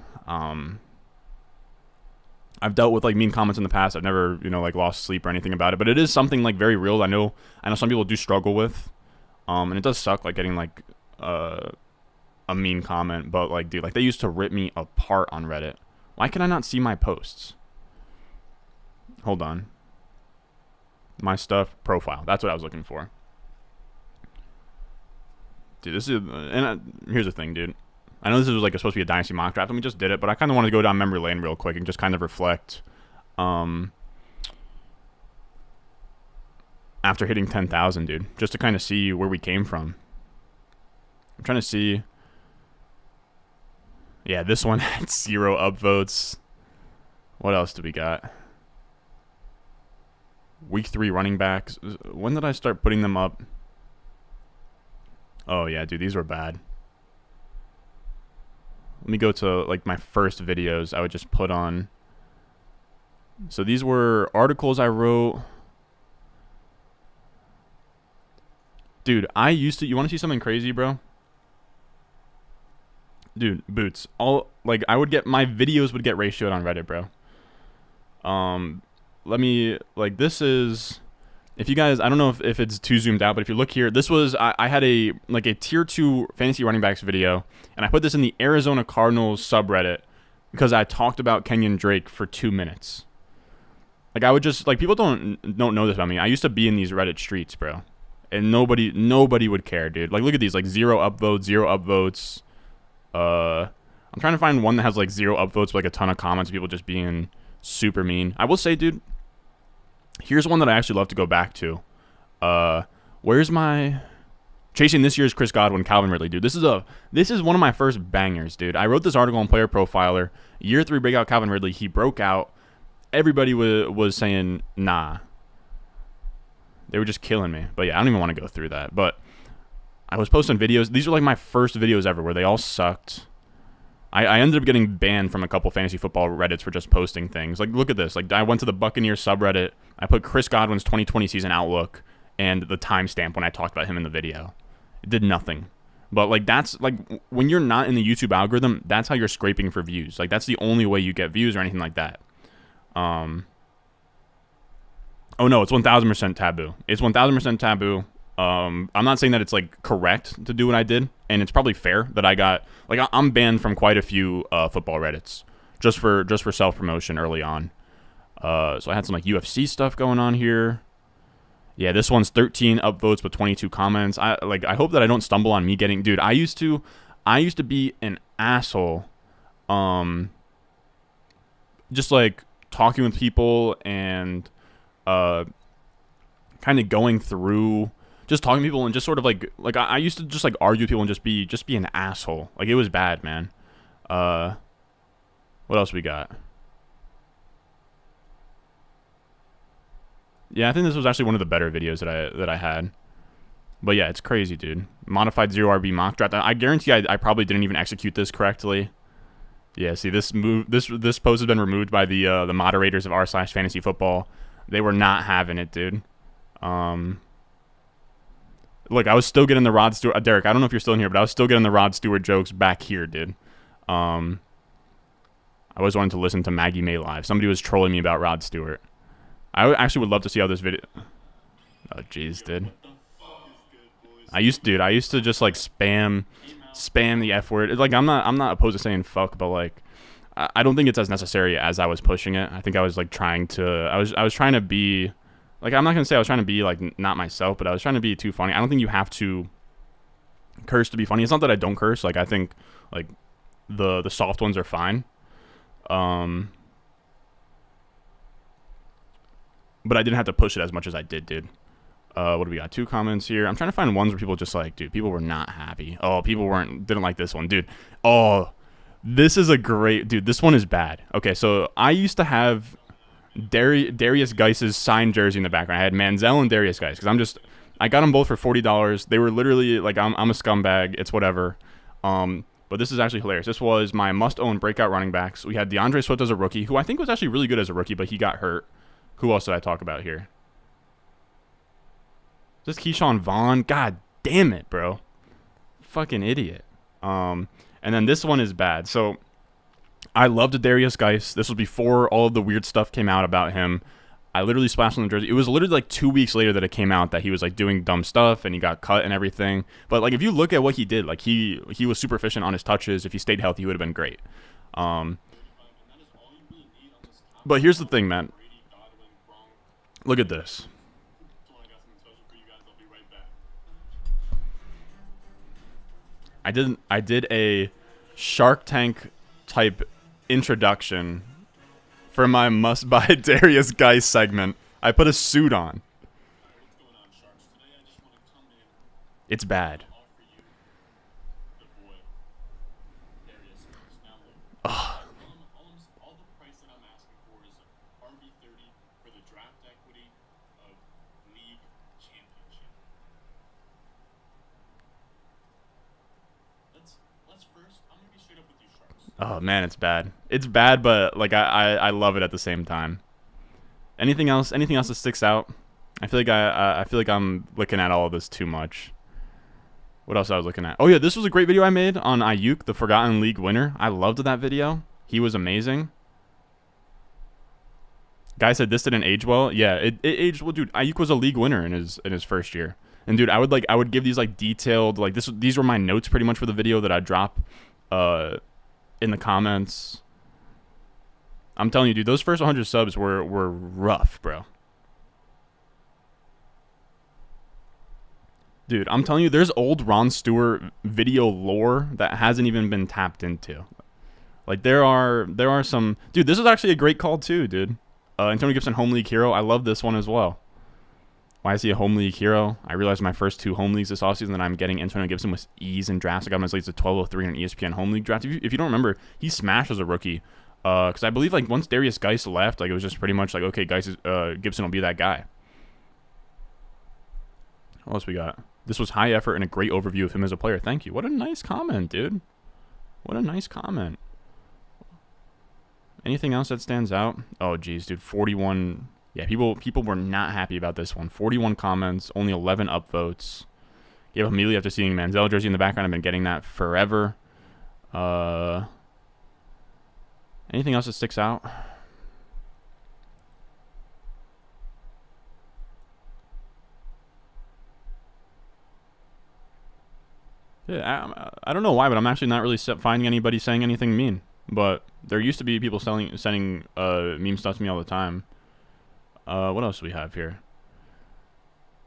I've dealt with like mean comments in the past. I've never like lost sleep or anything about it, but it is something like very real. I know some people do struggle with, and it does suck like getting like a mean comment. But like, dude, like they used to rip me apart on Reddit. Why can I not see my posts? Hold on. My stuff profile. That's what I was looking for. Dude, this is here's the thing, dude. I know this was like supposed to be a Dynasty mock draft, and we just did it, but I kind of wanted to go down memory lane real quick and just kind of reflect. After hitting 10,000, dude, just to kind of see where we came from. I'm trying to see. Yeah, this one had 0 upvotes. What else do we got? Week 3 running backs. When did I start putting them up? Oh yeah, dude, these were bad. Let me go to like my first videos I would just put on. So these were articles I wrote. Dude, I used to, you want to see something crazy, bro? Dude, boots. My videos would get ratioed on Reddit, bro. Let me, like, this is, if you guys, I don't know if it's too zoomed out, but if you look here, this was, I had a tier 2 fantasy running backs video, and I put this in the Arizona Cardinals subreddit because I talked about Kenyon Drake for 2 minutes. Like, I would just, like, people don't know this about me. I used to be in these Reddit streets, bro. and nobody would care, dude. Like, look at these, like 0 upvotes, 0 upvotes. I'm trying to find one that has like 0 upvotes, but like a ton of comments, people just being super mean. I will say, dude, here's one that I actually love to go back to. Where's my chasing this year's Chris Godwin, Calvin Ridley, dude? This is one of my first bangers, dude. I wrote this article on Player Profiler. Year 3 breakout Calvin Ridley. He broke out. Everybody was saying nah. They were just killing me. But yeah, I don't even want to go through that. But I was posting videos. These are like my first videos ever where they all sucked. I ended up getting banned from a couple fantasy football Reddits for just posting things. Like, look at this. Like, I went to the Buccaneers subreddit. I put Chris Godwin's 2020 season outlook and the timestamp when I talked about him in the video. It did nothing. But, like, that's, like, when you're not in the YouTube algorithm, that's how you're scraping for views. Like, that's the only way you get views or anything like that. Oh, no, it's 1,000% taboo. It's 1,000% taboo. I'm not saying that it's like correct to do what I did, and it's probably fair that I got like I'm banned from quite a few football Reddits just for self promotion early on. So I had some like UFC stuff going on here. Yeah, this one's 13 upvotes but 22 comments. I hope that I don't stumble on me getting, dude. I used to be an asshole, just like talking with people and kind of going through. Just talking to people and just sort of like I used to just like argue with people and just be an asshole. Like, it was bad, man. What else we got? Yeah, I think this was actually one of the better videos that I had. But yeah, it's crazy, dude. Modified 0 RB mock draft. I guarantee I probably didn't even execute this correctly. Yeah, see, this post has been removed by the moderators of r/fantasy football. They were not having it, dude. Look, I was still getting the Rod Stewart. Derek, I don't know if you're still in here, but I was still getting the Rod Stewart jokes back here, dude. I always wanted to listen to Maggie May live. Somebody was trolling me about Rod Stewart. I actually would love to see how this video. Oh, jeez, dude. I used to just like spam the F word. Like, I'm not opposed to saying fuck, but like, I don't think it's as necessary as I was pushing it. I think I was like trying to. I was trying to be. Like, I'm not going to say I was trying to be, like, not myself, but I was trying to be too funny. I don't think you have to curse to be funny. It's not that I don't curse. Like, I think, like, the soft ones are fine. But I didn't have to push it as much as I did, dude. What do we got? 2 comments here. I'm trying to find ones where people just, like, dude, people were not happy. Oh, people didn't like this one. Dude, oh, this is a great, dude, this one is bad. Okay, so I used to have Darius Geis's signed jersey in the background. I had Manziel and Darius Geis because I got them both for $40. They were literally like, I'm a scumbag. It's whatever. But this is actually hilarious. This was my must-own breakout running backs. We had DeAndre Swift as a rookie, who I think was actually really good as a rookie, but he got hurt. Who else did I talk about here? Is this Keyshawn Vaughn? God damn it, bro. Fucking idiot. And then this one is bad. So I loved Darius Geis. This was before all of the weird stuff came out about him. I literally splashed on the jersey. It was literally like 2 weeks later that it came out that he was like doing dumb stuff and he got cut and everything. But like, if you look at what he did, like he was super efficient on his touches. If he stayed healthy, he would have been great. But here's the thing, man. Look at this. I did a Shark Tank type introduction for my must buy Darius Geis segment. I put a suit on. It's bad. Ugh. Oh man, it's bad. It's bad, but like I love it at the same time. Anything else? Anything else that sticks out? I feel like I feel like I'm looking at all of this too much. What else I was looking at? Oh yeah, this was a great video I made on Ayuk, the Forgotten League winner. I loved that video. He was amazing. Guy said this didn't age well. Yeah, it aged well, dude. Ayuk was a league winner in his first year. And dude, I would give these like detailed, like these were my notes pretty much for the video that I drop in the comments. I'm telling you, dude, those first 100 subs were rough, bro. Dude, I'm telling you, there's old Ron Stewart video lore that hasn't even been tapped into. Like there are some, dude. This is actually a great call too, dude. Antonio Gibson home league hero. I love this one as well. Why is he a home league hero? I realized my first 2 home leagues this offseason that I'm getting Antonio Gibson with ease in drafts. I got him as late as a 1203 on ESPN home league draft. If you don't remember, he smashed as a rookie. Because I believe like once Darius Geis left, like it was just pretty much like, okay, Gibson will be that guy. What else we got? This was high effort and a great overview of him as a player. Thank you. What a nice comment, dude. What a nice comment. Anything else that stands out? Oh, geez, dude. 41. Yeah, people were not happy about this one. 41 comments, only 11 upvotes. Gave up immediately after seeing Manziel jersey in the background. I've been getting that forever. Anything else that sticks out? Yeah, I don't know why, but I'm actually not really finding anybody saying anything mean. But there used to be people sending meme stuff to me all the time. What else do we have here?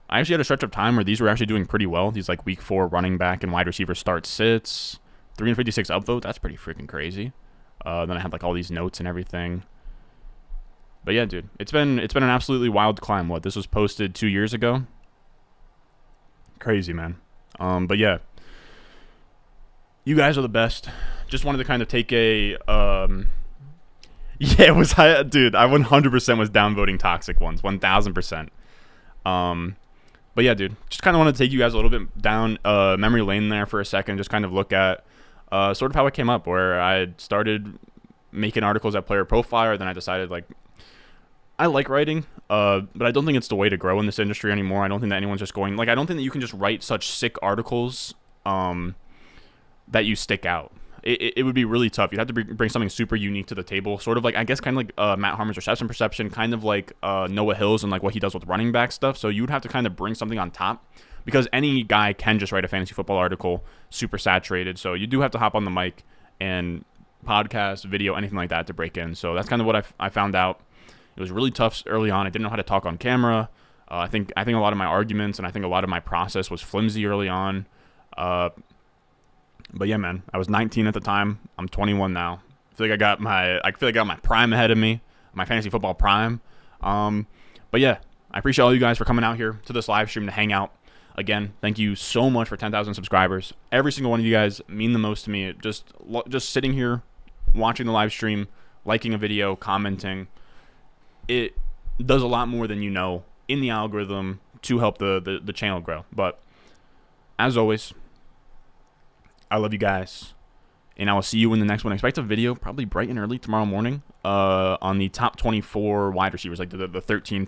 I actually had a stretch of time where these were actually doing pretty well. These like week 4 running back and wide receiver start sits. 356 upvotes. That's pretty freaking crazy. Then I had like all these notes and everything. But yeah, dude, it's been an absolutely wild climb. What, this was posted 2 years ago? Crazy, man. But yeah, you guys are the best. Just wanted to kind of take a yeah, it was high, dude. I 100% was downvoting toxic ones, 1000%. But yeah, dude, just kind of wanted to take you guys a little bit down memory lane there for a second. Just kind of look at sort of how it came up, where I started making articles at Player Profiler. Then I decided like I like writing, but I don't think it's the way to grow in this industry anymore. I don't think that anyone's just going like I don't think that you can just write such sick articles that you stick out. It would be really tough. You'd have to bring something super unique to the table, sort of like I guess kind of like Matt Harmon's reception perception, kind of like Noah Hill's and like what he does with running back stuff. So you would have to kind of bring something on top, because any guy can just write a fantasy football article, super saturated. So you do have to hop on the mic and podcast, video, anything like that to break in. So that's kind of what I found out. It was really tough early on. I didn't know how to talk on camera. I think a lot of my arguments and I think a lot of my process was flimsy early on. But yeah, man, I was 19 at the time. I'm 21 now. I feel like I got my prime ahead of me, my fantasy football prime. But yeah, I appreciate all you guys for coming out here to this live stream to hang out. Again, thank you so much for 10,000 subscribers. Every single one of you guys mean the most to me. Just sitting here, watching the live stream, liking a video, commenting. It does a lot more than you know in the algorithm to help the channel grow. But as always, I love you guys, and I will see you in the next one. Expect a video probably bright and early tomorrow morning on the top 24 wide receivers, like the 13 through